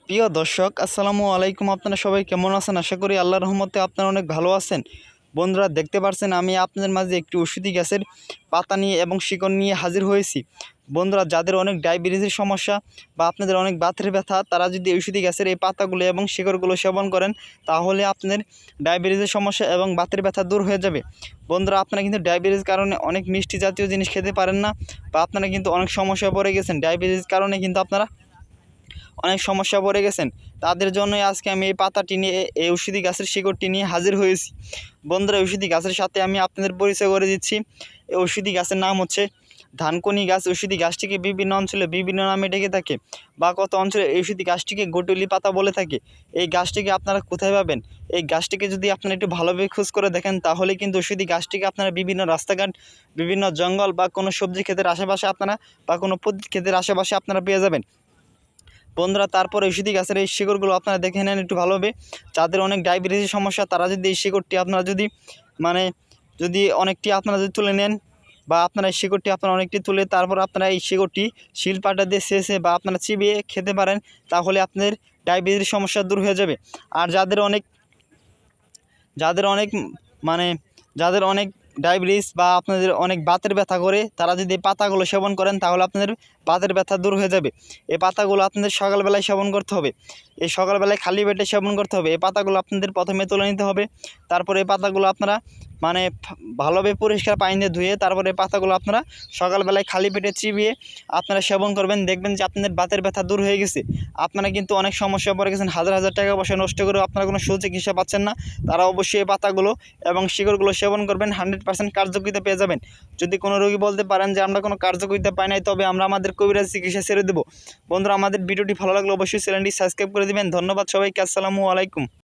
প্রিয় দর্শক, আসসালামু আলাইকুম। আপনারা সবাই কেমন আছেন? আশা করি আল্লাহর রহমতে আপনারা অনেক ভালো আছেন। বন্ধুরা, দেখতে পাচ্ছেন আমি আপনাদের মাঝে একটি ঔষধি গাছের পাতা নিয়ে এবং শিকড় নিয়ে হাজির হয়েছি। বন্ধুরা, যাদের অনেক ডায়াবেটিসের সমস্যা বা আপনাদের অনেক বাতের ব্যথা, তারা যদি ঔষধি গাছের এই পাতাগুলো এবং শিকড়গুলো সেবন করেন, তাহলে আপনাদের ডায়াবেটিসের সমস্যা এবং বাতের ব্যথা দূর হয়ে যাবে। বন্ধুরা, আপনারা কিন্তু ডায়াবেটিস কারণে অনেক মিষ্টি জাতীয় জিনিস খেতে পারেন না, বা আপনারা কিন্তু অনেক সমস্যায় পড়ে গেছেন। ডায়াবেটিস কারণে কিন্তু আপনারা অনেক সমস্যা পড়ে গেছেন। তাদের জন্যই আজকে আমি এই পাতাটি নিয়ে, এই ঔষধি গাছের শিকড়টি নিয়ে হাজির হয়েছি। বন্ধুরা, ঔষধি গাছের সাথে আমি আপনাদের পরিচয় করে দিচ্ছি। এই ঔষধি গাছের নাম হচ্ছে ধানকুনি গাছ। ঔষধি গাছটিকে বিভিন্ন অঞ্চলে বিভিন্ন নামে ডেকে থাকে, বা কত অঞ্চলে এই ঔষধি গাছটিকে গটুলি পাতা বলে থাকে। এই গাছটিকে আপনারা কোথায় পাবেন? এই গাছটিকে যদি আপনারা একটু ভালোভাবে খোঁজ করে দেখেন, তাহলে কিন্তু ঔষধি গাছটিকে আপনারা বিভিন্ন রাস্তাঘাট, বিভিন্ন জঙ্গল বা কোনো সবজি ক্ষেতের আশেপাশে আপনারা, বা কোনো পদ্ধিত ক্ষেতের আশেপাশে আপনারা পেয়ে যাবেন। বন্ধুরা, তারপর ঔষধি গাছের এই শিকড়গুলো আপনারা দেখে নেন একটু ভালোভাবে। যাদের অনেক ডায়াবেটিসের সমস্যা, তারা যদি এই শিকড়টি আপনারা যদি অনেকটি আপনারা যদি তুলে নেন, বা আপনারা এই শিকড়টি আপনারা অনেকটি তুলে তারপর আপনারা এই শিকড়টি শিলপাটা দিয়ে শেষে বা আপনারা চিবিয়ে খেতে পারেন, তাহলে আপনাদের ডায়াবেটিসের সমস্যা দূর হয়ে যাবে। আর যাদের অনেক মানে যাদের অনেক ডায়াবেটিস বা আপনাদের অনেক বাতের ব্যথা করে, তারা যদি এই পাতাগুলো সেবন করেন, তাহলে আপনাদের বাতের ব্যথা দূর হয়ে যাবে। এই পাতাগুলো আপনাদের সকালবেলায় সেবন করতে হবে। এই সকালবেলায় খালি পেটে সেবন করতে হবে। এই পাতাগুলো আপনাদের প্রথমে তুলে নিতে হবে। তারপরে এই পাতাগুলো আপনারা ভালোভাবে পরিষ্কার পানি দিয়ে ধুয়ে, তারপরে এই পাতাগুলো আপনারা সকালবেলায় খালি পেটে চিবিয়ে আপনারা সেবন করবেন। দেখবেন যে আপনাদের বাতের ব্যথা দূর হয়ে গেছে। আপনারা কিন্তু অনেক সমস্যা পড়ে গেছেন, হাজার হাজার টাকা পয়সা নষ্ট করেও আপনারা কোনো সুচিকিৎসা পাচ্ছেন না। তারা অবশ্যই এই পাতাগুলো এবং শিকড়গুলো সেবন করবেন, 100% কার্যকারিতা পেয়ে যাবেন। যদি কোনো রোগী বলতে পারেন যে আমরা কোনো কার্যকারিতা পাই নাই, তবে আমরা আমাদের কবিরাজ চিকিৎসা ছেড়ে দেবো। বন্ধুরা, আমাদের ভিডিওটি ভালো লাগলে অবশ্যই চ্যানেলটি সাবস্ক্রাইব করে দিবেন। ধন্যবাদ সবাইকে। আসসালামু আলাইকুম।